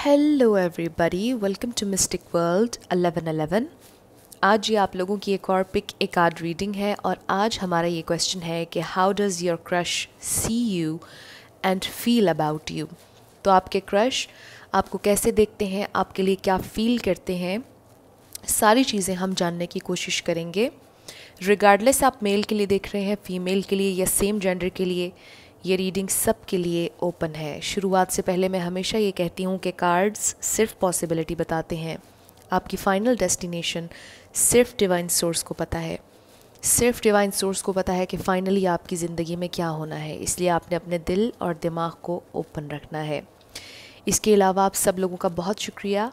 Hello everybody, welcome to mystic world 1111। आज ये आप लोगों की एक और पिक ए कार्ड रीडिंग है और आज हमारा ये क्वेश्चन है कि how does your crush see you and feel about you. तो आपके क्रश आपको कैसे देखते हैं, आपके लिए क्या फील करते हैं, सारी चीज़ें हम जानने की कोशिश करेंगे। रिगार्डलेस आप मेल के लिए देख रहे हैं, फीमेल के लिए या सेम जेंडर के लिए, ये रीडिंग सब के लिए ओपन है। शुरुआत से पहले मैं हमेशा ये कहती हूँ कि कार्ड्स सिर्फ पॉसिबिलिटी बताते हैं, आपकी फ़ाइनल डेस्टिनेशन सिर्फ डिवाइन सोर्स को पता है। सिर्फ डिवाइन सोर्स को पता है कि फ़ाइनली आपकी ज़िंदगी में क्या होना है, इसलिए आपने अपने दिल और दिमाग को ओपन रखना है। इसके अलावा आप सब लोगों का बहुत शुक्रिया,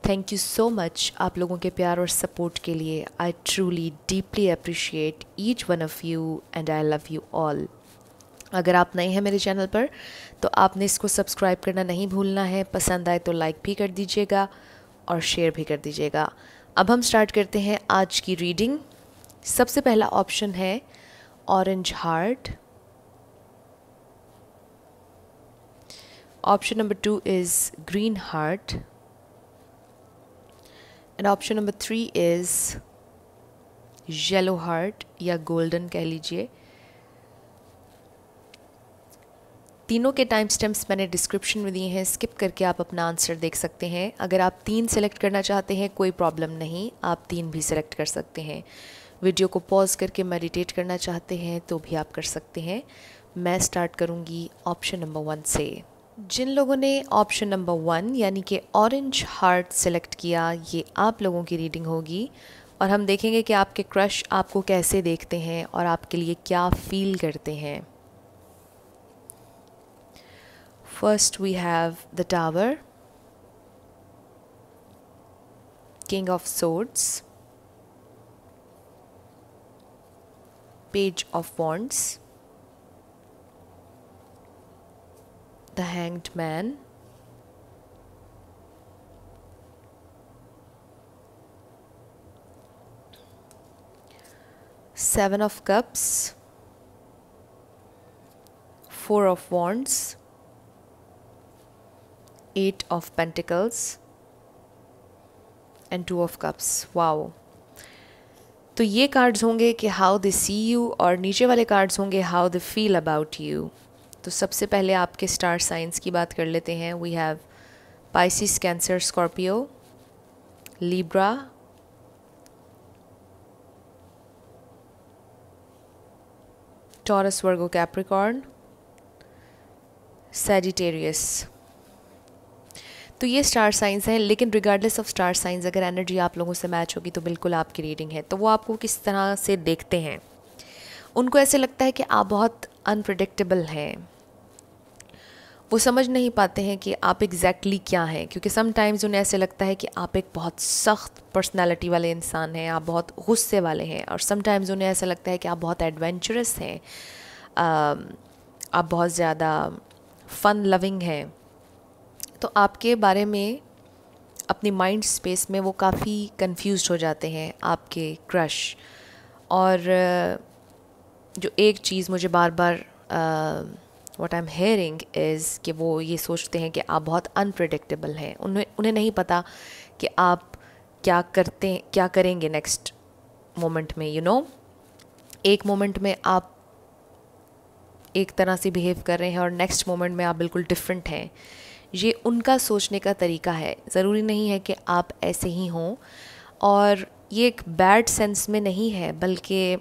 थैंक यू सो मच आप लोगों के प्यार और सपोर्ट के लिए। I truly deeply appreciate each one of you and I love you all. अगर आप नए हैं मेरे चैनल पर तो आपने इसको सब्सक्राइब करना नहीं भूलना है, पसंद आए तो लाइक भी कर दीजिएगा और शेयर भी कर दीजिएगा। अब हम स्टार्ट करते हैं आज की रीडिंग। सबसे पहला ऑप्शन है orange heart, option number 2 is green heart and option number 3 is yellow heart या गोल्डन कह लीजिए। तीनों के टाइम स्टैम्प्स मैंने डिस्क्रिप्शन में दिए हैं, स्किप करके आप अपना आंसर देख सकते हैं। अगर आप 3 सेलेक्ट करना चाहते हैं कोई प्रॉब्लम नहीं, आप 3 भी सेलेक्ट कर सकते हैं। वीडियो को पॉज करके मेडिटेट करना चाहते हैं तो भी आप कर सकते हैं। मैं स्टार्ट करूंगी ऑप्शन नंबर 1 से। जिन लोगों ने ऑप्शन नंबर 1 यानी कि ऑरेंज हार्ट सेलेक्ट किया, ये आप लोगों की रीडिंग होगी और हम देखेंगे कि आपके क्रश आपको कैसे देखते हैं और आपके लिए क्या फील करते हैं। First we have the Tower, King of Swords, Page of Wands, the Hanged Man, Seven of Cups, Four of Wands, 8 of Pentacles and 2 of Cups। Wow, तो ये कार्ड्स होंगे कि हाउ दे सी यू और नीचे वाले cards होंगे how they feel about you. तो सबसे पहले आपके स्टार साइंस की बात कर लेते हैं। We have Pisces, Cancer, Scorpio, Libra, Taurus, Virgo, Capricorn, Sagittarius. तो ये स्टार साइंस हैं, लेकिन रिगार्डलेस ऑफ स्टार साइंस अगर एनर्जी आप लोगों से मैच होगी तो बिल्कुल आपकी रीडिंग है। तो वो आपको किस तरह से देखते हैं, उनको ऐसे लगता है कि आप बहुत अनप्रेडिक्टेबल हैं। वो समझ नहीं पाते हैं कि आप एग्जैक्टली क्या हैं, क्योंकि समटाइम्स उन्हें ऐसे लगता है कि आप एक बहुत सख्त पर्सनालिटी वाले इंसान हैं, आप बहुत गुस्से वाले हैं, और समटाइम्स उन्हें ऐसा लगता है कि आप बहुत एडवेंचरस हैं, आप बहुत ज़्यादा फ़न लविंग हैं। तो आपके बारे में अपनी माइंड स्पेस में वो काफ़ी कंफ्यूज्ड हो जाते हैं आपके क्रश। और जो एक चीज़ मुझे बार बार what I am hearing is कि वो ये सोचते हैं कि आप बहुत अनप्रेडिक्टेबल हैं। उन्हें नहीं पता कि आप क्या करेंगे नेक्स्ट मोमेंट में। एक मोमेंट में आप एक तरह से बिहेव कर रहे हैं और नेक्स्ट मोमेंट में आप बिल्कुल डिफरेंट हैं। ये उनका सोचने का तरीका है, ज़रूरी नहीं है कि आप ऐसे ही हों। और ये एक बैड सेंस में नहीं है, बल्कि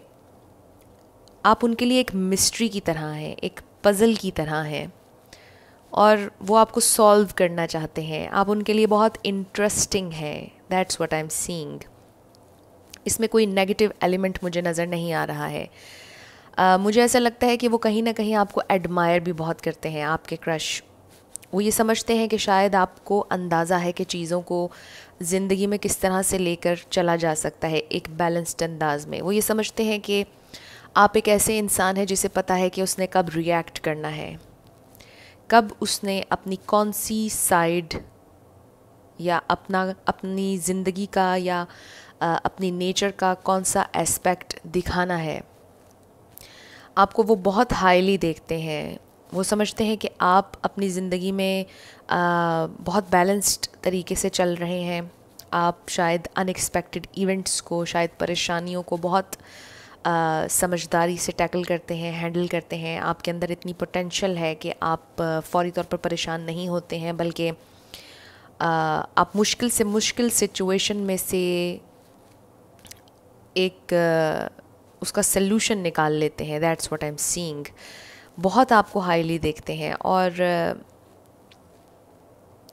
आप उनके लिए एक मिस्ट्री की तरह हैं, एक पज़ल की तरह हैं, और वो आपको सॉल्व करना चाहते हैं। आप उनके लिए बहुत इंटरेस्टिंग हैं। That's what I am seeing. इसमें कोई नेगेटिव एलिमेंट मुझे नज़र नहीं आ रहा है। मुझे ऐसा लगता है कि वो कहीं ना कहीं आपको एडमायर भी बहुत करते हैं। आपके क्रश वो ये समझते हैं कि शायद आपको अंदाज़ा है कि चीज़ों को ज़िंदगी में किस तरह से लेकर चला जा सकता है एक बैलेंस्ड अंदाज में। वो ये समझते हैं कि आप एक ऐसे इंसान हैं जिसे पता है कि उसने कब रिएक्ट करना है, कब उसने अपनी कौन सी साइड या अपनी ज़िंदगी का या अपनी नेचर का कौन सा एस्पेक्ट दिखाना है। आपको वो बहुत हाईली देखते हैं, वो समझते हैं कि आप अपनी ज़िंदगी में बहुत बैलेंस्ड तरीके से चल रहे हैं। आप शायद अनएक्सपेक्टेड इवेंट्स को, शायद परेशानियों को बहुत समझदारी से टैकल करते हैं, हैंडल करते हैं। आपके अंदर इतनी पोटेंशियल है कि आप फौरी तौर पर परेशान नहीं होते हैं, बल्कि आप मुश्किल से मुश्किल सिचुएशन में से एक उसका सल्यूशन निकाल लेते हैं। That's what I am seeing. बहुत आपको हाईली देखते हैं और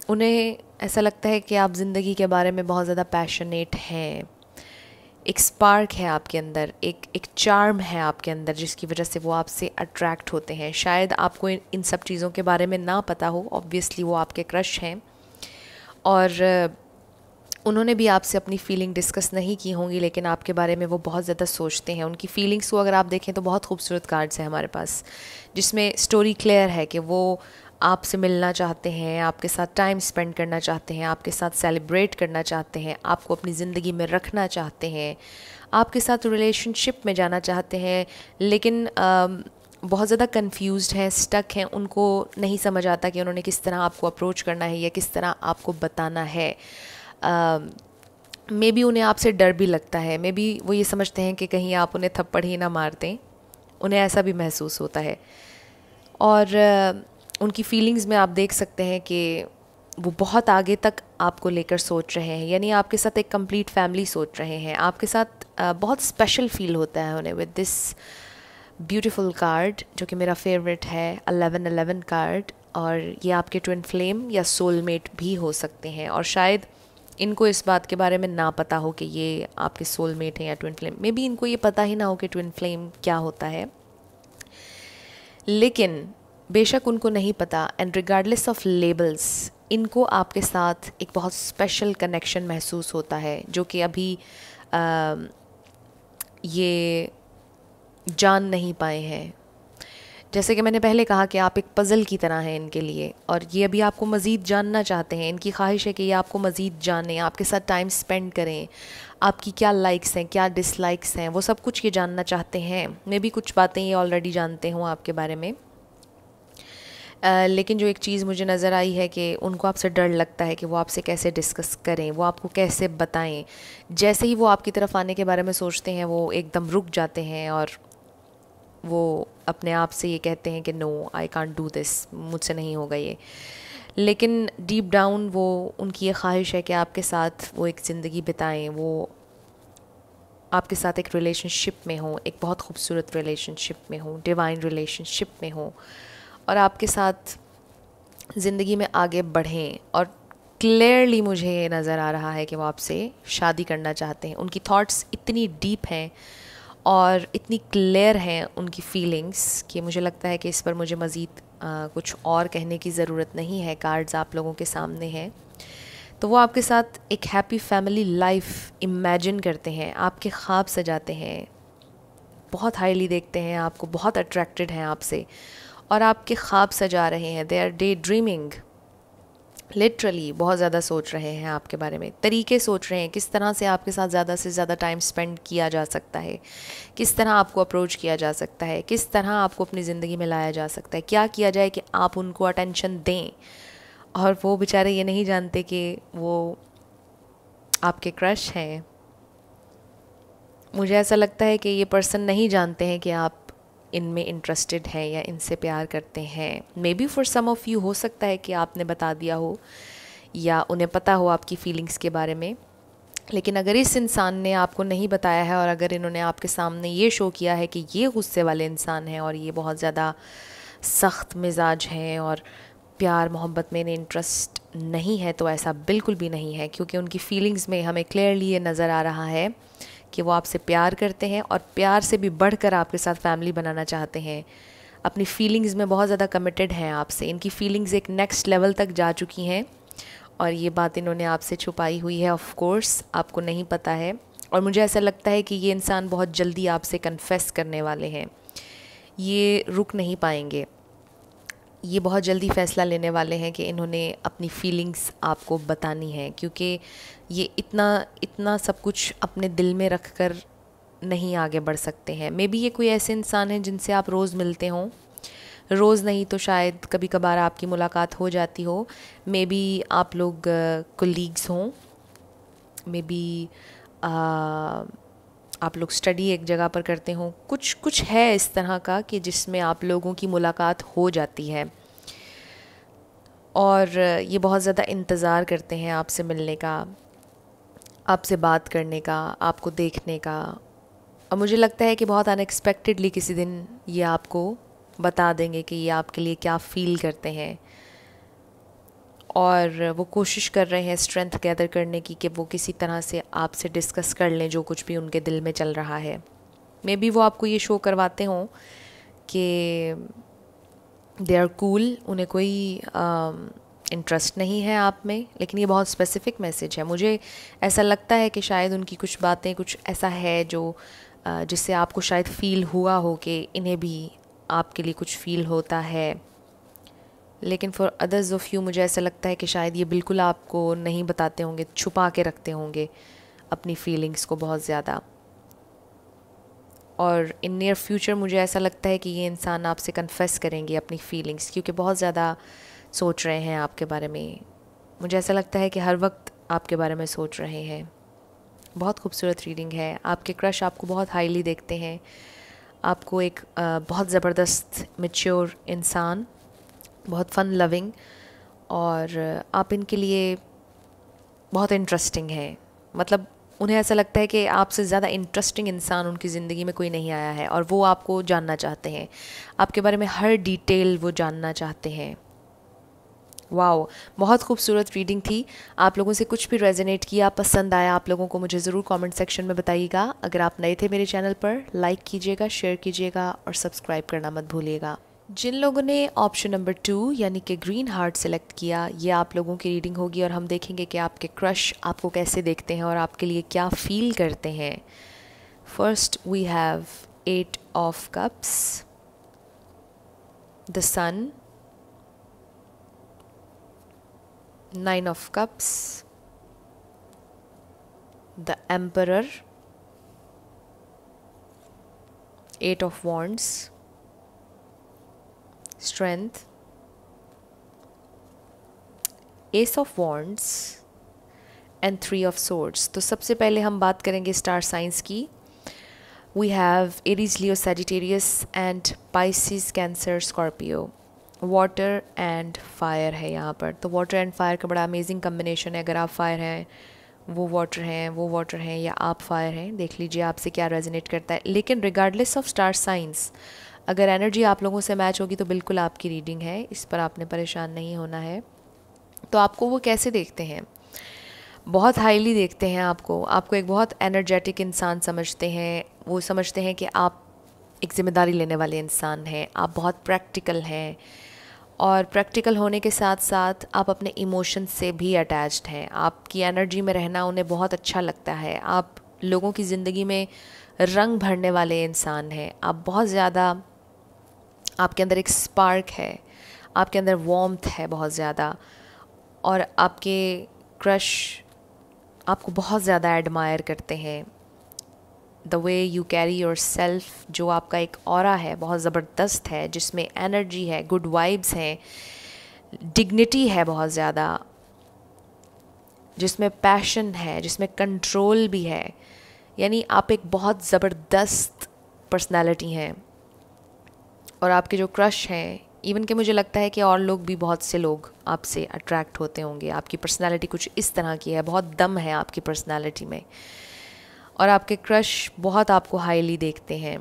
उन्हें ऐसा लगता है कि आप ज़िंदगी के बारे में बहुत ज़्यादा पैशनेट हैं। एक स्पार्क है आपके अंदर, एक चार्म है आपके अंदर, जिसकी वजह से वो आपसे अट्रैक्ट होते हैं। शायद आपको इन सब चीज़ों के बारे में ना पता हो, ऑब्वियसली वो आपके क्रश हैं और उन्होंने भी आपसे अपनी फ़ीलिंग डिस्कस नहीं की होंगी, लेकिन आपके बारे में वो बहुत ज़्यादा सोचते हैं। उनकी फ़ीलिंग्स को अगर आप देखें तो बहुत खूबसूरत कार्ड्स हैं हमारे पास, जिसमें स्टोरी क्लियर है कि वो आपसे मिलना चाहते हैं, आपके साथ टाइम स्पेंड करना चाहते हैं, आपके साथ सेलिब्रेट करना चाहते हैं, आपको अपनी ज़िंदगी में रखना चाहते हैं, आपके साथ रिलेशनशिप में जाना चाहते हैं, लेकिन बहुत ज़्यादा कंफ्यूज्ड हैं, स्टक हैं। उनको नहीं समझ आता कि उन्होंने किस तरह आपको अप्रोच करना है या किस तरह आपको बताना है। मे बी उन्हें आपसे डर भी लगता है, मे बी वो ये समझते हैं कि कहीं आप उन्हें थप्पड़ ही ना मार दें, उन्हें ऐसा भी महसूस होता है। और उनकी फीलिंग्स में आप देख सकते हैं कि वो बहुत आगे तक आपको लेकर सोच रहे हैं, यानी आपके साथ एक कंप्लीट फैमिली सोच रहे हैं। आपके साथ बहुत स्पेशल फील होता है उन्हें विद दिस ब्यूटीफुल कार्ड, जो कि मेरा फेवरेट है, 1111 कार्ड। और ये आपके ट्विन फ्लेम या सोलमेट भी हो सकते हैं, और शायद इनको इस बात के बारे में ना पता हो कि ये आपके सोलमेट हैं या ट्विन फ्लेम। मे बी इनको ये पता ही ना हो कि ट्विन फ्लेम क्या होता है, लेकिन बेशक उनको नहीं पता, एंड रिगार्डलेस ऑफ लेबल्स, इनको आपके साथ एक बहुत स्पेशल कनेक्शन महसूस होता है, जो कि अभी ये जान नहीं पाए हैं। जैसे कि मैंने पहले कहा कि आप एक पज़ल की तरह हैं इनके लिए, और ये अभी आपको मज़ीद जानना चाहते हैं। इनकी ख्वाहिश है कि ये आपको मज़ीद जानें, आपके साथ टाइम स्पेंड करें, आपकी क्या लाइक्स हैं, क्या डिसलाइक्स हैं, वो सब कुछ ये जानना चाहते हैं। मे भी कुछ बातें ये ऑलरेडी जानते हों आपके बारे में, लेकिन जो एक चीज़ मुझे नज़र आई है कि उनको आपसे डर लगता है कि वो आपसे कैसे डिस्कस करें, वो आपको कैसे बताएं। जैसे ही वो आपकी तरफ आने के बारे में सोचते हैं, वो एकदम रुक जाते हैं और वो अपने आप से ये कहते हैं कि no, I can't do this, मुझसे नहीं होगा ये। लेकिन डीप डाउन वो, उनकी ये ख्वाहिश है कि आपके साथ वो एक ज़िंदगी बिताएं, वो आपके साथ एक रिलेशनशिप में हो, एक बहुत खूबसूरत रिलेशनशिप में हो, डिवाइन रिलेशनशिप में हो, और आपके साथ ज़िंदगी में आगे बढ़ें। और क्लियरली मुझे ये नज़र आ रहा है कि वो आपसे शादी करना चाहते हैं। उनकी थॉट्स इतनी डीप हैं और इतनी क्लियर हैं उनकी फीलिंग्स, कि मुझे लगता है कि इस पर मुझे मज़ीद कुछ और कहने की ज़रूरत नहीं है। कार्ड्स आप लोगों के सामने हैं, तो वो आपके साथ एक हैप्पी फैमिली लाइफ इमेजिन करते हैं, आपके ख्वाब सजाते हैं, बहुत हाईली देखते हैं आपको, बहुत अट्रैक्टेड हैं आपसे, और आपके ख्वाब सजा रहे हैं। They are daydreaming, literally बहुत ज़्यादा सोच रहे हैं आपके बारे में, तरीके सोच रहे हैं किस तरह से आपके साथ ज़्यादा से ज़्यादा टाइम स्पेंड किया जा सकता है, किस तरह आपको अप्रोच किया जा सकता है, किस तरह आपको अपनी ज़िंदगी में लाया जा सकता है, क्या किया जाए कि आप उनको अटेंशन दें। और वो बेचारे ये नहीं जानते कि वो आपके क्रश हैं। मुझे ऐसा लगता है कि ये पर्सन नहीं जानते हैं कि आप इनमें इंटरेस्टेड हैं या इनसे प्यार करते हैं। Maybe for some of you हो सकता है कि आपने बता दिया हो या उन्हें पता हो आपकी फ़ीलिंग्स के बारे में, लेकिन अगर इस इंसान ने आपको नहीं बताया है और अगर इन्होंने आपके सामने ये शो किया है कि ये गुस्से वाले इंसान हैं और ये बहुत ज़्यादा सख्त मिजाज हैं और प्यार मोहब्बत में इन्हें इंटरेस्ट नहीं है, तो ऐसा बिल्कुल भी नहीं है, क्योंकि उनकी फ़ीलिंग्स में हमें क्लियरली ये नज़र आ रहा है कि वो आपसे प्यार करते हैं और प्यार से भी बढ़कर आपके साथ फैमिली बनाना चाहते हैं। अपनी फीलिंग्स में बहुत ज़्यादा कमिटेड हैं आपसे। इनकी फीलिंग्स एक नेक्स्ट लेवल तक जा चुकी हैं और ये बात इन्होंने आपसे छुपाई हुई है। ऑफ कोर्स आपको नहीं पता है, और मुझे ऐसा लगता है कि ये इंसान बहुत जल्दी आपसे कन्फेस करने वाले हैं। ये रुक नहीं पाएंगे, ये बहुत जल्दी फ़ैसला लेने वाले हैं कि इन्होंने अपनी फ़ीलिंग्स आपको बतानी है, क्योंकि ये इतना सब कुछ अपने दिल में रख कर नहीं आगे बढ़ सकते हैं। मे बी ये कोई ऐसे इंसान हैं जिनसे आप रोज़ मिलते हों, रोज़ नहीं तो शायद कभी कभार आपकी मुलाकात हो जाती हो। मे बी आप लोग कोलीग्स हों, मे बी आप लोग स्टडी एक जगह पर करते हों, कुछ कुछ है इस तरह का कि जिसमें आप लोगों की मुलाकात हो जाती है और ये बहुत ज़्यादा इंतज़ार करते हैं आपसे मिलने का, आपसे बात करने का, आपको देखने का। और मुझे लगता है कि बहुत अनएक्सपेक्टेडली किसी दिन ये आपको बता देंगे कि ये आपके लिए क्या फ़ील करते हैं, और वो कोशिश कर रहे हैं स्ट्रेंथ गैदर करने की कि वो किसी तरह से आपसे डिस्कस कर लें जो कुछ भी उनके दिल में चल रहा है। मे बी वो आपको ये शो करवाते हों कि दे आर कूल, उन्हें कोई इंटरेस्ट नहीं है आप में, लेकिन ये बहुत स्पेसिफिक मैसेज है। मुझे ऐसा लगता है कि शायद उनकी कुछ बातें, कुछ ऐसा है जो जिससे आपको शायद फ़ील हुआ हो कि इन्हें भी आपके लिए कुछ फ़ील होता है। लेकिन फॉर अदर्स ऑफ़ यू मुझे ऐसा लगता है कि शायद ये बिल्कुल आपको नहीं बताते होंगे, छुपा के रखते होंगे अपनी फ़ीलिंग्स को बहुत ज़्यादा। और इन नियर फ्यूचर मुझे ऐसा लगता है कि ये इंसान आपसे कन्फेस करेंगे अपनी फ़ीलिंग्स, क्योंकि बहुत ज़्यादा सोच रहे हैं आपके बारे में। मुझे ऐसा लगता है कि हर वक्त आपके बारे में सोच रहे हैं। बहुत खूबसूरत रीडिंग है। आपके क्रश आपको बहुत हाईली देखते हैं, आपको एक बहुत ज़बरदस्त मैच्योर इंसान, बहुत फ़न लविंग, और आप इनके लिए बहुत इंटरेस्टिंग हैं। मतलब उन्हें ऐसा लगता है कि आपसे ज़्यादा इंटरेस्टिंग इंसान उनकी ज़िंदगी में कोई नहीं आया है, और वो आपको जानना चाहते हैं, आपके बारे में हर डिटेल वो जानना चाहते हैं। वाओ, बहुत खूबसूरत रीडिंग थी। आप लोगों से कुछ भी रेजोनेट किया, पसंद आया आप लोगों को, मुझे ज़रूर कमेंट सेक्शन में बताइएगा। अगर आप नए थे मेरे चैनल पर, लाइक कीजिएगा, शेयर कीजिएगा और सब्सक्राइब करना मत भूलिएगा। जिन लोगों ने ऑप्शन नंबर 2 यानी कि ग्रीन हार्ट सेलेक्ट किया, ये आप लोगों की रीडिंग होगी और हम देखेंगे कि आपके क्रश आपको कैसे देखते हैं और आपके लिए क्या फ़ील करते हैं। First we have 8 of cups, the sun, 9 of cups, the emperor, 8 of wands, strength, ace of wands and 3 of swords। तो सबसे पहले हम बात करेंगे स्टार साइंस की। We have Aries, Leo, Sagittarius and Pisces, Cancer, Scorpio। Water and fire है यहाँ पर। तो वाटर एंड फायर का बड़ा अमेजिंग कम्बिनेशन है। अगर आप फायर हैं, वो वाटर हैं, वो वाटर हैं, या आप फायर हैं, देख लीजिए आपसे क्या रेजोनेट करता है। लेकिन रिगार्डलेस ऑफ स्टार साइंस, अगर एनर्जी आप लोगों से मैच होगी तो बिल्कुल आपकी रीडिंग है, इस पर आपने परेशान नहीं होना है। तो आपको वो कैसे देखते हैं? बहुत हाईली देखते हैं आपको एक बहुत एनर्जेटिक इंसान समझते हैं। वो समझते हैं कि आप एक ज़िम्मेदारी लेने वाले इंसान हैं, आप बहुत प्रैक्टिकल हैं, और प्रैक्टिकल होने के साथ साथ आप अपने इमोशंस से भी अटैच्ड हैं। आपकी एनर्जी में रहना उन्हें बहुत अच्छा लगता है। आप लोगों की ज़िंदगी में रंग भरने वाले इंसान हैं। आप बहुत ज़्यादा, आपके अंदर एक स्पार्क है, आपके अंदर वार्मथ है बहुत ज़्यादा, और आपके क्रश आपको बहुत ज़्यादा एडमायर करते हैं। The way you carry your self, जो आपका एक ऑरा है बहुत ज़बरदस्त है, जिसमें एनर्जी है, गुड वाइब्स हैं, डिग्निटी है बहुत ज़्यादा, जिसमें पैशन है, जिसमें कंट्रोल भी है। यानी आप एक बहुत ज़बरदस्त पर्सनालिटी हैं। और आपके जो क्रश हैं, इवन कि मुझे लगता है कि और लोग भी, बहुत से लोग आपसे अट्रैक्ट होते होंगे। आपकी पर्सनालिटी कुछ इस तरह की है, बहुत दम है आपकी पर्सनालिटी में, और आपके क्रश बहुत आपको हाईली देखते हैं।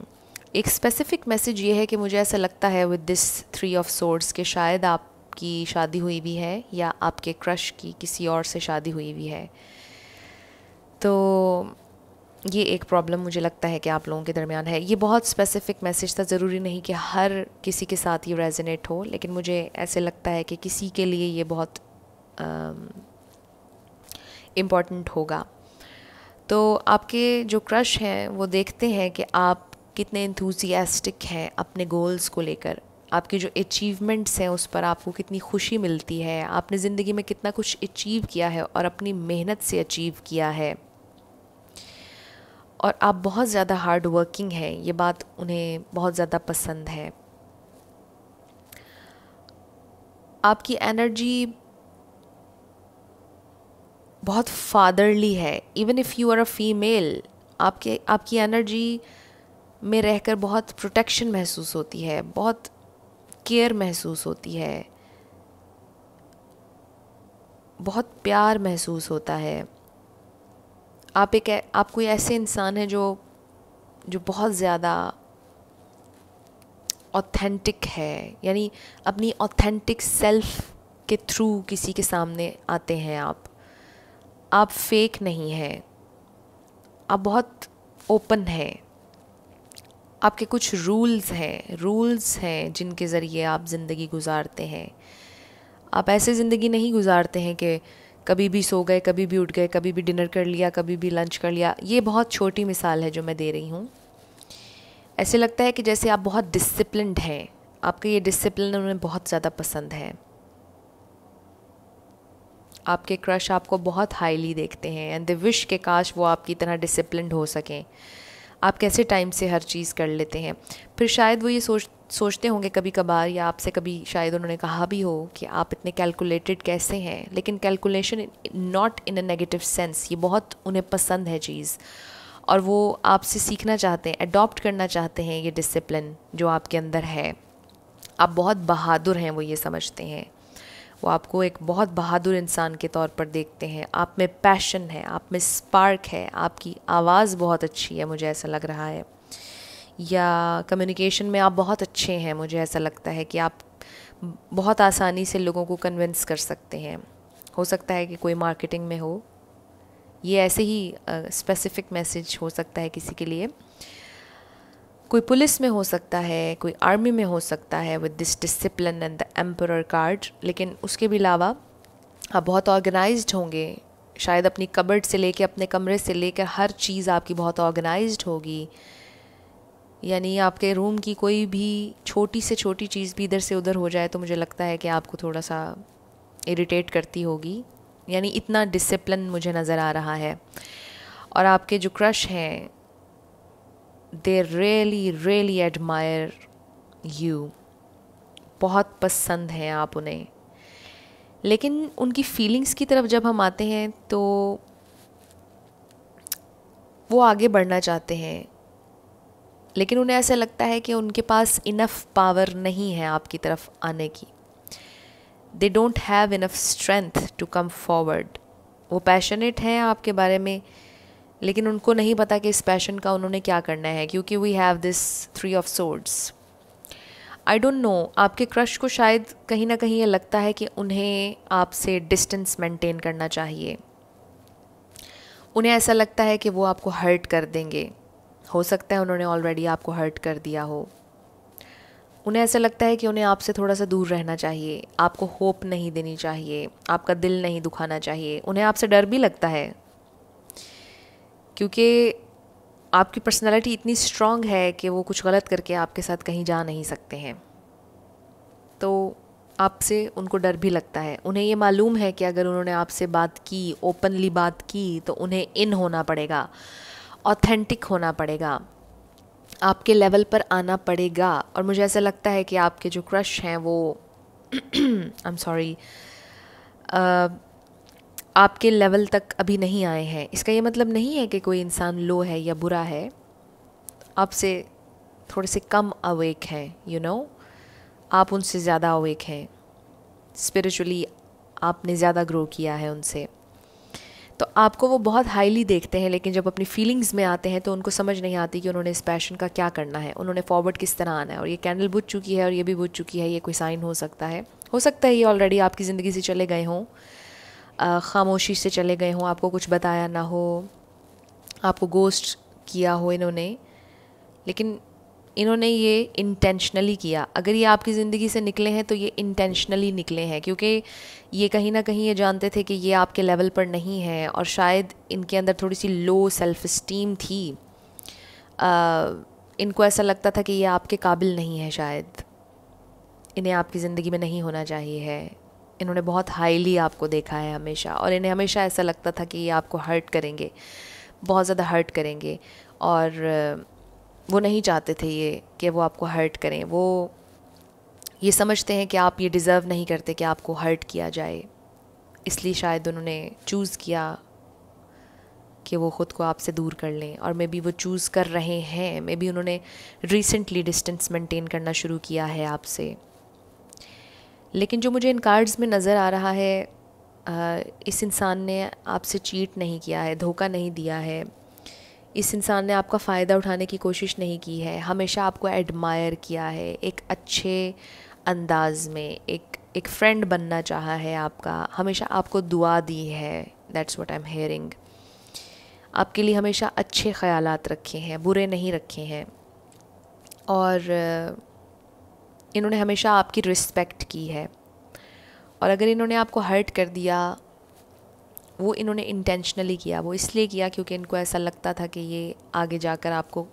एक स्पेसिफिक मैसेज ये है कि मुझे ऐसा लगता है विद दिस 3 ऑफ सोर्ड्स कि शायद आपकी शादी हुई भी है, या आपके क्रश की किसी और से शादी हुई भी है। तो ये एक प्रॉब्लम मुझे लगता है कि आप लोगों के दरमियान है। ये बहुत स्पेसिफिक मैसेज था, ज़रूरी नहीं कि हर किसी के साथ ये रेजोनेट हो, लेकिन मुझे ऐसे लगता है कि किसी के लिए ये बहुत इम्पॉर्टेंट होगा। तो आपके जो क्रश हैं वो देखते हैं कि आप कितने इंथुसियास्टिक हैं अपने गोल्स को लेकर, आपकी जो अचीवमेंट्स हैं उस पर आपको कितनी खुशी मिलती है, आपने ज़िंदगी में कितना कुछ अचीव किया है और अपनी मेहनत से अचीव किया है, और आप बहुत ज़्यादा हार्ड वर्किंग हैं। ये बात उन्हें बहुत ज़्यादा पसंद है। आपकी एनर्जी बहुत फादरली है। Even if you are a female, आपकी एनर्जी में रहकर बहुत प्रोटेक्शन महसूस होती है, बहुत केयर महसूस होती है, बहुत प्यार महसूस होता है। आप कोई ऐसे इंसान है जो बहुत ज़्यादा ऑथेंटिक है, यानी अपनी ऑथेंटिक सेल्फ के थ्रू किसी के सामने आते हैं आप फेक नहीं हैं, आप बहुत ओपन हैं। आपके कुछ रूल्स हैं जिनके ज़रिए आप ज़िंदगी गुजारते हैं। आप ऐसे ज़िंदगी नहीं गुजारते हैं कि कभी भी सो गए, कभी भी उठ गए, कभी भी डिनर कर लिया, कभी भी लंच कर लिया। ये बहुत छोटी मिसाल है जो मैं दे रही हूँ। ऐसे लगता है कि जैसे आप बहुत डिसिप्लिन्ड हैं, आपका ये डिसिप्लिन उन्हें बहुत ज़्यादा पसंद है। आपके क्रश आपको बहुत हाईली देखते हैं एंड दे विश के काश वो आपकी तरह डिसिप्लिन्ड हो सकें। आप कैसे टाइम से हर चीज़ कर लेते हैं। फिर शायद वो ये सोचते होंगे कभी कभार, या आपसे कभी शायद उन्होंने कहा भी हो कि आप इतने कैलकुलेटेड कैसे हैं। लेकिन calculation not in a negative sense, ये बहुत उन्हें पसंद है चीज़, और वो आपसे सीखना चाहते हैं, अडॉप्ट करना चाहते हैं ये डिसिप्लिन जो आपके अंदर है। आप बहुत बहादुर हैं, वो ये समझते हैं। वो आपको एक बहुत बहादुर इंसान के तौर पर देखते हैं। आप में पैशन है, आप में स्पार्क है, आपकी आवाज़ बहुत अच्छी है, मुझे ऐसा लग रहा है। या कम्युनिकेशन में आप बहुत अच्छे हैं, मुझे ऐसा लगता है कि आप बहुत आसानी से लोगों को कन्विंस कर सकते हैं। हो सकता है कि कोई मार्केटिंग में हो, ये ऐसे ही स्पेसिफिक मैसेज हो सकता है किसी के लिए। कोई पुलिस में हो सकता है, कोई आर्मी में हो सकता है with this discipline and the emperor card. लेकिन उसके भी अलावा आप बहुत ऑर्गेनाइज्ड होंगे। शायद अपनी कबर्ड से लेके, अपने कमरे से लेकर हर चीज़ आपकी बहुत ऑर्गेनाइज्ड होगी। यानी आपके रूम की कोई भी छोटी से छोटी चीज़ भी इधर से उधर हो जाए तो मुझे लगता है कि आपको थोड़ा सा इरिटेट करती होगी। यानी इतना डिसिप्लिन मुझे नज़र आ रहा है। और आपके जो क्रश हैं, दे रियली एडमायर यू, बहुत पसंद हैं आप उन्हें। लेकिन उनकी फीलिंग्स की तरफ जब हम आते हैं तो वो आगे बढ़ना चाहते हैं, लेकिन उन्हें ऐसा लगता है कि उनके पास इनफ पावर नहीं है आपकी तरफ आने की। They don't have enough strength to come forward. वो पैशनेट हैं आपके बारे में, लेकिन उनको नहीं पता कि इस पैशन का उन्होंने क्या करना है, क्योंकि we have this 3 of swords. I don't know, आपके क्रश को शायद कहीं ना कहीं ये लगता है कि उन्हें आपसे डिस्टेंस मेंटेन करना चाहिए। उन्हें ऐसा लगता है कि वो आपको हर्ट कर देंगे। हो सकता है उन्होंने ऑलरेडी आपको हर्ट कर दिया हो। उन्हें ऐसा लगता है कि उन्हें आपसे थोड़ा सा दूर रहना चाहिए, आपको होप नहीं देनी चाहिए, आपका दिल नहीं दुखाना चाहिए। उन्हें आपसे डर भी लगता है, क्योंकि आपकी पर्सनालिटी इतनी स्ट्रॉन्ग है कि वो कुछ गलत करके आपके साथ कहीं जा नहीं सकते हैं। तो आपसे उनको डर भी लगता है। उन्हें ये मालूम है कि अगर उन्होंने आपसे बात की, ओपनली बात की, तो उन्हें इन होना पड़ेगा, ऑथेंटिक होना पड़ेगा, आपके लेवल पर आना पड़ेगा। और मुझे ऐसा लगता है कि आपके जो क्रश हैं वो आई एम सॉरी, आपके लेवल तक अभी नहीं आए हैं। इसका ये मतलब नहीं है कि कोई इंसान लो है या बुरा है, आपसे थोड़े से कम अवेक हैं, यू नो, आप उनसे ज़्यादा अवेक हैं। स्पिरिचुअली आपने ज़्यादा ग्रो किया है उनसे, तो आपको वो बहुत हाईली देखते हैं। लेकिन जब अपनी फीलिंग्स में आते हैं तो उनको समझ नहीं आती कि उन्होंने इस पैशन का क्या करना है, उन्होंने फॉरवर्ड किस तरह आना है। और ये कैंडल बुझ चुकी है और ये भी बुझ चुकी है, ये कोई साइन हो सकता है। हो सकता है ये ऑलरेडी आपकी ज़िंदगी से चले गए हों, खामोशी से चले गए हों, आपको कुछ बताया ना हो, आपको गोस्ट किया हो इन्होंने। लेकिन इन्होंने ये इंटेंशनली किया। अगर ये आपकी ज़िंदगी से निकले हैं तो ये इंटेंशनली निकले हैं, क्योंकि ये कहीं ना कहीं ये जानते थे कि ये आपके लेवल पर नहीं है, और शायद इनके अंदर थोड़ी सी लो सेल्फ़ इस्टीम थी। इनको ऐसा लगता था कि ये आपके काबिल नहीं है, शायद इन्हें आपकी ज़िंदगी में नहीं होना चाहिए है। इन्होंने बहुत हाईली आपको देखा है हमेशा, और इन्हें हमेशा ऐसा लगता था कि ये आपको हर्ट करेंगे, बहुत ज़्यादा हर्ट करेंगे। और वो नहीं चाहते थे ये कि वो आपको हर्ट करें। वो ये समझते हैं कि आप ये डिज़र्व नहीं करते कि आपको हर्ट किया जाए, इसलिए शायद उन्होंने चूज़ किया कि वो ख़ुद को आपसे दूर कर लें। और मे बी वो चूज़ कर रहे हैं, मे बी उन्होंने रिसेंटली डिस्टेंस मेंटेन करना शुरू किया है आपसे। लेकिन जो मुझे इन कार्ड्स में नज़र आ रहा है, इस इंसान ने आपसे चीट नहीं किया है, धोखा नहीं दिया है, इस इंसान ने आपका फ़ायदा उठाने की कोशिश नहीं की है, हमेशा आपको एडमायर किया है एक अच्छे अंदाज में, एक फ्रेंड बनना चाहा है आपका, हमेशा आपको दुआ दी है। That's what I am hearing. आपके लिए हमेशा अच्छे ख़यालात रखे हैं, बुरे नहीं रखे हैं। और इन्होंने हमेशा आपकी रिस्पेक्ट की है। और अगर इन्होंने आपको हर्ट कर दिया, वो इन्होंने इंटेंशनली किया, वो इसलिए किया क्योंकि इनको ऐसा लगता था कि ये आगे जाकर आपको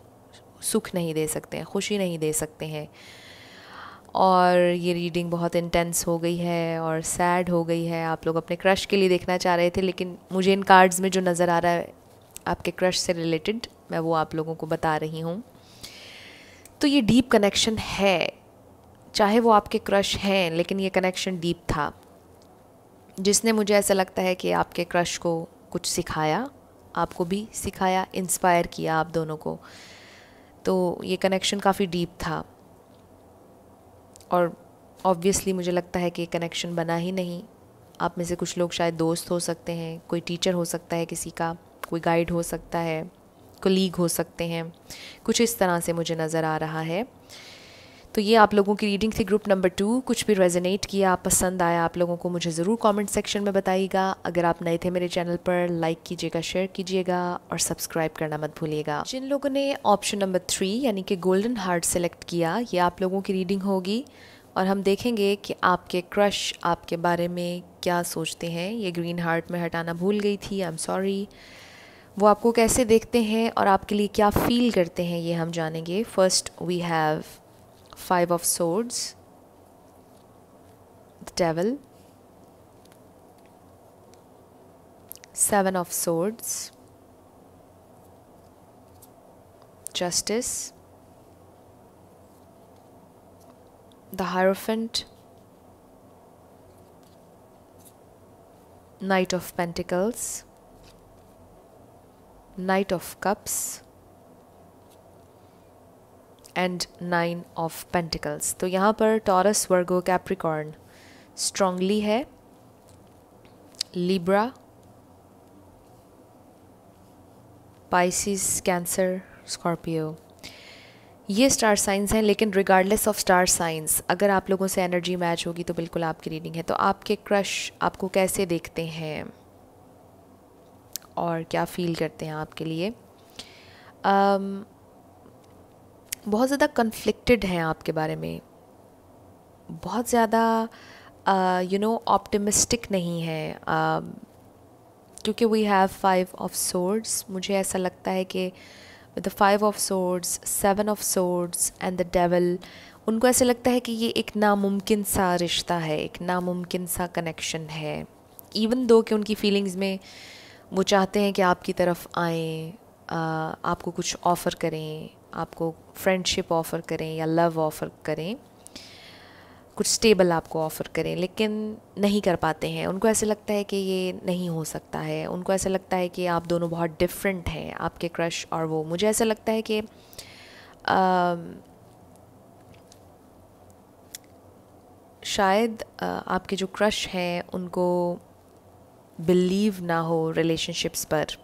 सुख नहीं दे सकते हैं, खुशी नहीं दे सकते हैं। और ये रीडिंग बहुत इंटेंस हो गई है और सैड हो गई है। आप लोग अपने क्रश के लिए देखना चाह रहे थे, लेकिन मुझे इन कार्ड्स में जो नज़र आ रहा है आपके क्रश से रिलेटेड, मैं वो आप लोगों को बता रही हूँ। तो ये डीप कनेक्शन है, चाहे वो आपके क्रश हैं, लेकिन ये कनेक्शन डीप था, जिसने मुझे ऐसा लगता है कि आपके क्रश को कुछ सिखाया, आपको भी सिखाया, इंस्पायर किया आप दोनों को। तो ये कनेक्शन काफ़ी डीप था। और ऑब्वियसली मुझे लगता है कि कनेक्शन बना ही नहीं। आप में से कुछ लोग शायद दोस्त हो सकते हैं, कोई टीचर हो सकता है किसी का, कोई गाइड हो सकता है, कोलीग हो सकते हैं, कुछ इस तरह से मुझे नज़र आ रहा है। तो ये आप लोगों की रीडिंग थी ग्रुप नंबर 2। कुछ भी रेजोनेट किया, पसंद आया आप लोगों को, मुझे ज़रूर कमेंट सेक्शन में बताइएगा। अगर आप नए थे मेरे चैनल पर, लाइक कीजिएगा, शेयर कीजिएगा और सब्सक्राइब करना मत भूलिएगा। जिन लोगों ने ऑप्शन नंबर 3 यानी कि गोल्डन हार्ट सेलेक्ट किया, ये आप लोगों की रीडिंग होगी और हम देखेंगे कि आपके क्रश आपके बारे में क्या सोचते हैं। ये ग्रीन हार्ट में हटाना भूल गई थी, आई एम सॉरी। वो आपको कैसे देखते हैं और आपके लिए क्या फ़ील करते हैं, ये हम जानेंगे। First we have 5 of Swords, the Devil, 7 of Swords, Justice, the Hierophant, Knight of Pentacles, Knight of Cups and 9 of pentacles. तो यहाँ पर टॉरस, वर्गो, कैप्रिकॉर्न स्ट्रांगली है, लिब्रा, पाइसिस, कैंसर, स्कॉर्पियो, ये स्टार साइंस हैं। लेकिन regardless of star science, अगर आप लोगों से एनर्जी मैच होगी तो बिल्कुल आपकी रीडिंग है। तो आपके क्रश आपको कैसे देखते हैं और क्या फील करते हैं आपके लिए। बहुत ज़्यादा कन्फ्लिक्टेड हैं आपके बारे में, बहुत ज़्यादा ऑप्टिमिस्टिक नहीं है, क्योंकि वी हैव 5 ऑफ सोर्ड्स। मुझे ऐसा लगता है कि with the 5 of swords, 7 of swords and the devil, उनको ऐसा लगता है कि ये एक नामुमकिन सा रिश्ता है, एक नामुमकिन सा कनेक्शन है। इवन दो कि उनकी फीलिंग्स में वो चाहते हैं कि आपकी तरफ आएँ, आपको कुछ ऑफ़र करें, आपको फ्रेंडशिप ऑफ़र करें या लव ऑफ़र करें, कुछ स्टेबल आपको ऑफ़र करें, लेकिन नहीं कर पाते हैं। उनको ऐसे लगता है कि ये नहीं हो सकता है। उनको ऐसा लगता है कि आप दोनों बहुत डिफरेंट हैं, आपके क्रश और वो। मुझे ऐसा लगता है कि शायद आपके जो क्रश हैं उनको बिलीव ना हो रिलेशनशिप्स पर।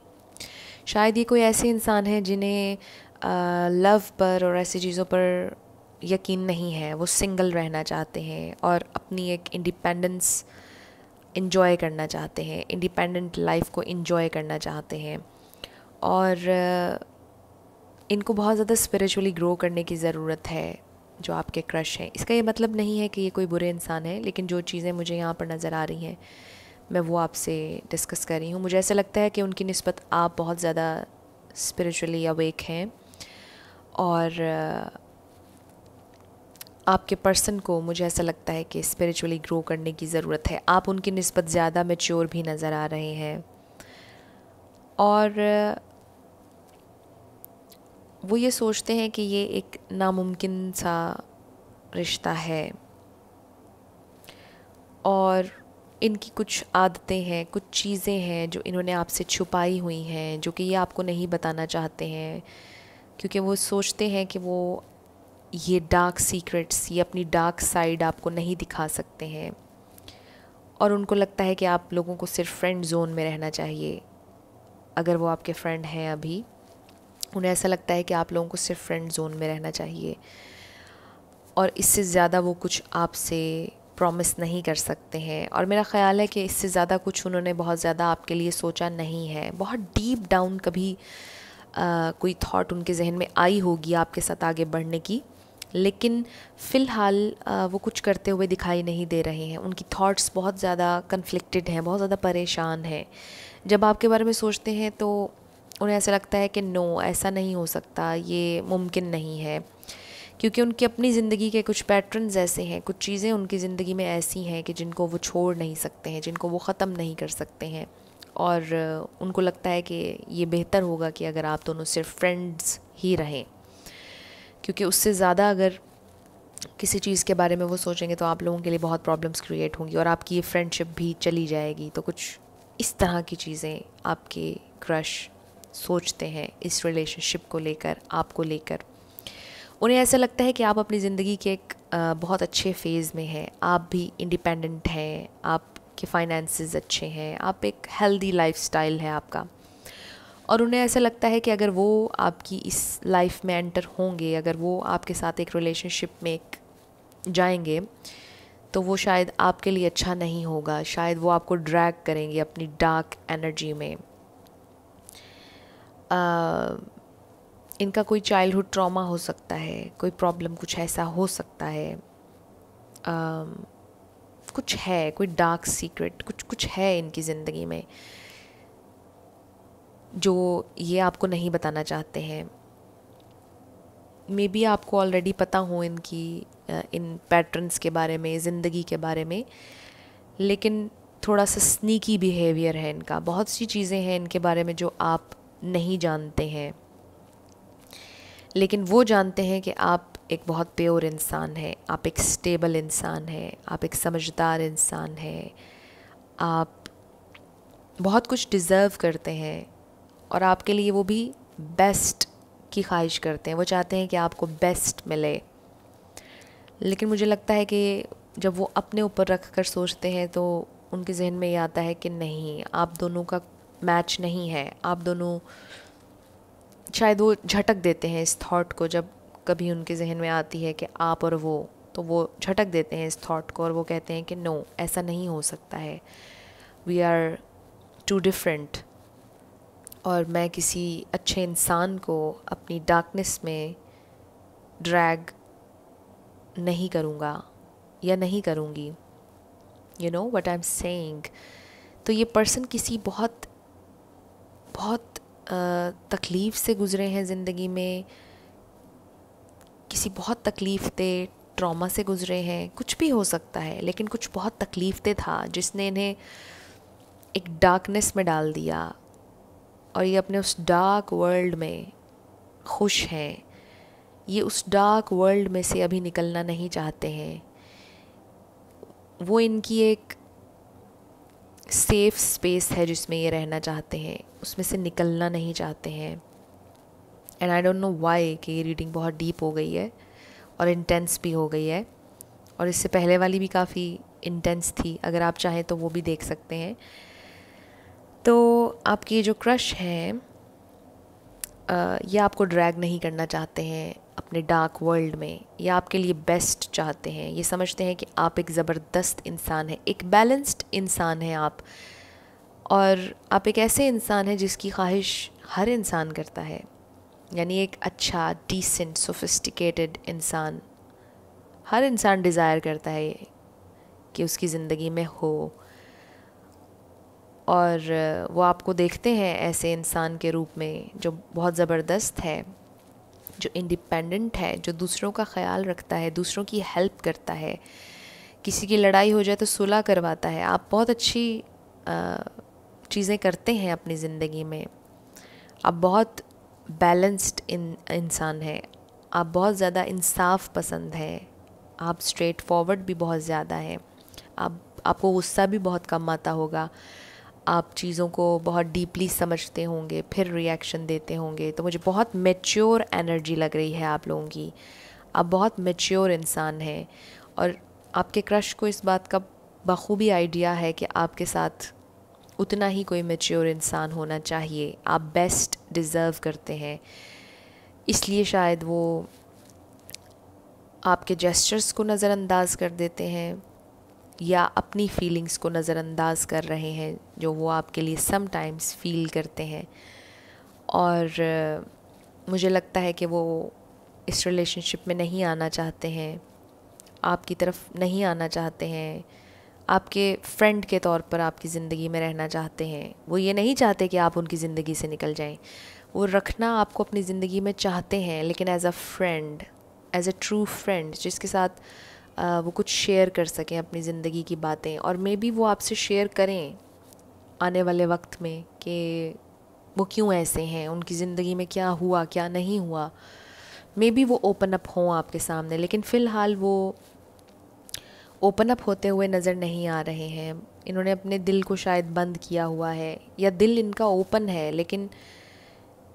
शायद ये कोई ऐसे इंसान हैं जिन्हें लव पर और ऐसी चीज़ों पर यकीन नहीं है। वो सिंगल रहना चाहते हैं और अपनी एक इंडिपेंडेंस इंजॉय करना चाहते हैं, इंडिपेंडेंट लाइफ को इंजॉय करना चाहते हैं। और इनको बहुत ज़्यादा स्पिरिचुअली ग्रो करने की ज़रूरत है जो आपके क्रश हैं। इसका ये मतलब नहीं है कि ये कोई बुरे इंसान है, लेकिन जो चीज़ें मुझे यहाँ पर नज़र आ रही हैं मैं वो आपसे डिस्कस कर रही हूँ। मुझे ऐसा लगता है कि उनकी निस्बत आप बहुत ज़्यादा स्पिरिचुअली अवेक हैं और आपके पर्सन को मुझे ऐसा लगता है कि स्पिरिचुअली ग्रो करने की ज़रूरत है। आप उनकी निस्बत ज़्यादा मैच्योर भी नज़र आ रहे हैं और वो ये सोचते हैं कि ये एक नामुमकिन सा रिश्ता है और इनकी कुछ आदतें हैं, कुछ चीज़ें हैं जो इन्होंने आपसे छुपाई हुई हैं, जो कि ये आपको नहीं बताना चाहते हैं, क्योंकि वो सोचते हैं कि वो ये डार्क सीक्रेट्स, ये अपनी डार्क साइड आपको नहीं दिखा सकते हैं। और उनको लगता है कि आप लोगों को सिर्फ फ्रेंड जोन में रहना चाहिए। अगर वो आपके फ्रेंड हैं अभी, उन्हें ऐसा लगता है कि आप लोगों को सिर्फ फ्रेंड जोन में रहना चाहिए और इससे ज़्यादा वो कुछ आपसे प्रॉमिस नहीं कर सकते हैं। और मेरा ख़्याल है कि इससे ज़्यादा कुछ उन्होंने बहुत ज़्यादा आपके लिए सोचा नहीं है। बहुत डीप डाउन कभी कोई थॉट उनके जहन में आई होगी आपके साथ आगे बढ़ने की, लेकिन फ़िलहाल वो कुछ करते हुए दिखाई नहीं दे रहे हैं। उनकी थॉट्स बहुत ज़्यादा कन्फ्लिक्टेड हैं, बहुत ज़्यादा परेशान हैं। जब आपके बारे में सोचते हैं तो उन्हें ऐसा लगता है कि नो, ऐसा नहीं हो सकता, ये मुमकिन नहीं है, क्योंकि उनकी अपनी ज़िंदगी के कुछ पैटर्न्स ऐसे हैं, कुछ चीज़ें उनकी ज़िंदगी में ऐसी हैं कि जिनको वो छोड़ नहीं सकते हैं, जिनको वो ख़त्म नहीं कर सकते हैं। और उनको लगता है कि ये बेहतर होगा कि अगर आप दोनों सिर्फ फ्रेंड्स ही रहें, क्योंकि उससे ज़्यादा अगर किसी चीज़ के बारे में वो सोचेंगे तो आप लोगों के लिए बहुत प्रॉब्लम्स क्रिएट होंगी और आपकी ये फ्रेंडशिप भी चली जाएगी। तो कुछ इस तरह की चीज़ें आपके क्रश सोचते हैं इस रिलेशनशिप को लेकर, आपको लेकर। उन्हें ऐसा लगता है कि आप अपनी ज़िंदगी के एक बहुत अच्छे फेज़ में हैं, आप भी इंडिपेंडेंट हैं, आपके फाइनेंसेस अच्छे हैं, आप एक हेल्दी लाइफस्टाइल है आपका। और उन्हें ऐसा लगता है कि अगर वो आपकी इस लाइफ में एंटर होंगे, अगर वो आपके साथ एक रिलेशनशिप में एक जाएंगे, तो वो शायद आपके लिए अच्छा नहीं होगा, शायद वो आपको ड्रैग करेंगे अपनी डार्क एनर्जी में। इनका कोई चाइल्डहुड ट्रॉमा हो सकता है, कोई प्रॉब्लम कुछ ऐसा हो सकता है, कुछ है, कोई डार्क सीक्रेट कुछ है इनकी ज़िंदगी में जो ये आपको नहीं बताना चाहते हैं। मे बी आपको ऑलरेडी पता हो इनकी इन पैटर्न्स के बारे में, ज़िंदगी के बारे में, लेकिन थोड़ा सा स्नीकी बिहेवियर है इनका। बहुत सी चीज़ें हैं इनके बारे में जो आप नहीं जानते हैं, लेकिन वो जानते हैं कि आप एक बहुत प्योर इंसान हैं, आप एक स्टेबल इंसान हैं, आप एक समझदार इंसान हैं, आप बहुत कुछ डिज़र्व करते हैं और आपके लिए वो भी बेस्ट की ख्वाहिश करते हैं। वो चाहते हैं कि आपको बेस्ट मिले। लेकिन मुझे लगता है कि जब वो अपने ऊपर रख कर सोचते हैं तो उनके जहन में ये आता है कि नहीं, आप दोनों का मैच नहीं है। आप दोनों, शायद वो झटक देते हैं इस थॉट को, जब कभी उनके जहन में आती है कि आप और वो, तो वो झटक देते हैं इस थॉट को और वो कहते हैं कि नो, ऐसा नहीं हो सकता है, वी आर टू डिफरेंट। और मैं किसी अच्छे इंसान को अपनी डार्कनेस में ड्रैग नहीं करूँगा या नहीं करूँगी। You know what I am saying. तो ये पर्सन किसी बहुत बहुत तकलीफ़ से गुज़रे हैं ज़िंदगी में, किसी बहुत तकलीफ़ दे ट्रॉमा से गुज़रे हैं, कुछ भी हो सकता है, लेकिन कुछ बहुत तकलीफ़ दे था जिसने इन्हें एक डार्कनेस में डाल दिया और ये अपने उस डार्क वर्ल्ड में खुश हैं। ये उस डार्क वर्ल्ड में से अभी निकलना नहीं चाहते हैं। वो इनकी एक सेफ़ स्पेस है जिसमें ये रहना चाहते हैं, उसमें से निकलना नहीं चाहते हैं। And I don't know why कि ये रीडिंग बहुत डीप हो गई है और इंटेंस भी हो गई है, और इससे पहले वाली भी काफ़ी इंटेंस थी। अगर आप चाहें तो वो भी देख सकते हैं। तो आपकी जो क्रश हैं ये आपको ड्रैग नहीं करना चाहते हैं अपने डार्क वर्ल्ड में, ये आपके लिए बेस्ट चाहते हैं। ये समझते हैं कि आप एक ज़बरदस्त इंसान हैं, एक बैलेंस्ड इंसान हैं आप, और आप एक ऐसे इंसान हैं जिसकी ख्वाहिश हर इंसान करता है। यानी एक अच्छा, डिसेंट, सोफिस्टिकेटेड इंसान, हर इंसान डिज़ायर करता है कि उसकी ज़िंदगी में हो। और वो आपको देखते हैं ऐसे इंसान के रूप में जो बहुत ज़बरदस्त है, जो इंडिपेंडेंट है, जो दूसरों का ख्याल रखता है, दूसरों की हेल्प करता है, किसी की लड़ाई हो जाए तो सुलह करवाता है। आप बहुत अच्छी चीज़ें करते हैं अपनी ज़िंदगी में। आप बहुत बैलेंस्ड इंसान हैं, आप बहुत ज़्यादा इंसाफ पसंद हैं, आप स्ट्रेट फॉरवर्ड भी बहुत ज़्यादा हैं, आपको गुस्सा भी बहुत कम आता होगा, आप चीज़ों को बहुत डीपली समझते होंगे, फिर रिएक्शन देते होंगे। तो मुझे बहुत मैच्योर एनर्जी लग रही है आप लोगों की। आप बहुत मैच्योर इंसान हैं और आपके क्रश को इस बात का बखूबी आइडिया है कि आपके साथ उतना ही कोई मैच्योर इंसान होना चाहिए। आप बेस्ट डिज़र्व करते हैं, इसलिए शायद वो आपके जेस्चर्स को नज़रअंदाज कर देते हैं या अपनी फीलिंग्स को नज़रअंदाज कर रहे हैं जो वो आपके लिए समटाइम्स फ़ील करते हैं। और मुझे लगता है कि वो इस रिलेशनशिप में नहीं आना चाहते हैं, आपकी तरफ नहीं आना चाहते हैं, आपके फ्रेंड के तौर पर आपकी ज़िंदगी में रहना चाहते हैं। वो ये नहीं चाहते कि आप उनकी ज़िंदगी से निकल जाएं। वो रखना आपको अपनी ज़िंदगी में चाहते हैं, लेकिन as a friend, as a true friend जिसके साथ वो कुछ शेयर कर सकें अपनी ज़िंदगी की बातें। और मे बी वो आपसे शेयर करें आने वाले वक्त में कि वो क्यों ऐसे हैं, उनकी ज़िंदगी में क्या हुआ क्या नहीं हुआ। मे बी वो ओपन अप हों आपके सामने, लेकिन फ़िलहाल वो ओपन अप होते हुए नज़र नहीं आ रहे हैं। इन्होंने अपने दिल को शायद बंद किया हुआ है, या दिल इनका ओपन है लेकिन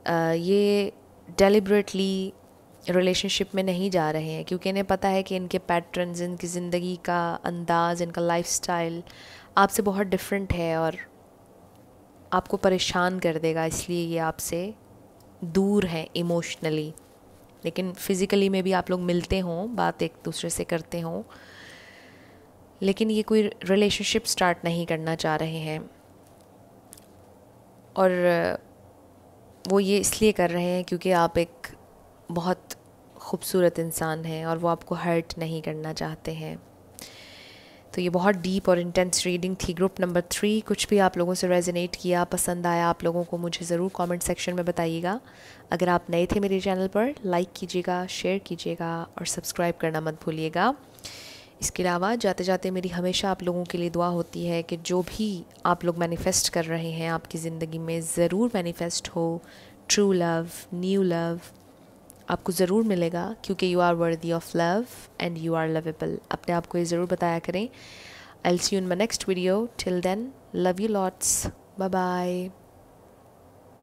ये डेलिबरेटली रिलेशनशिप में नहीं जा रहे हैं, क्योंकि इन्हें पता है कि इनके पैटर्न्स, इनकी ज़िंदगी का अंदाज़, इनका लाइफस्टाइल आपसे बहुत डिफरेंट है और आपको परेशान कर देगा। इसलिए ये आपसे दूर हैं इमोशनली, लेकिन फ़िज़िकली में भी आप लोग मिलते हों, बात एक दूसरे से करते हों, लेकिन ये कोई रिलेशनशिप स्टार्ट नहीं करना चाह रहे हैं। और वो ये इसलिए कर रहे हैं क्योंकि आप एक बहुत ख़ूबसूरत इंसान हैं और वो आपको हर्ट नहीं करना चाहते हैं। तो ये बहुत डीप और इंटेंस रीडिंग थी ग्रुप नंबर 3। कुछ भी आप लोगों से रेजोनेट किया, पसंद आया आप लोगों को, मुझे ज़रूर कमेंट सेक्शन में बताइएगा। अगर आप नए थे मेरे चैनल पर, लाइक कीजिएगा, शेयर कीजिएगा और सब्सक्राइब करना मत भूलिएगा। इसके अलावा जाते जाते मेरी हमेशा आप लोगों के लिए दुआ होती है कि जो भी आप लोग मैनिफेस्ट कर रहे हैं आपकी ज़िंदगी में, ज़रूर मैनिफेस्ट हो। ट्रू लव, न्यू लव आपको ज़रूर मिलेगा, क्योंकि you are worthy of love and you are lovable. अपने आप को ये ज़रूर बताया करें। I will see you in my next video. Till then, love you lots, bye bye.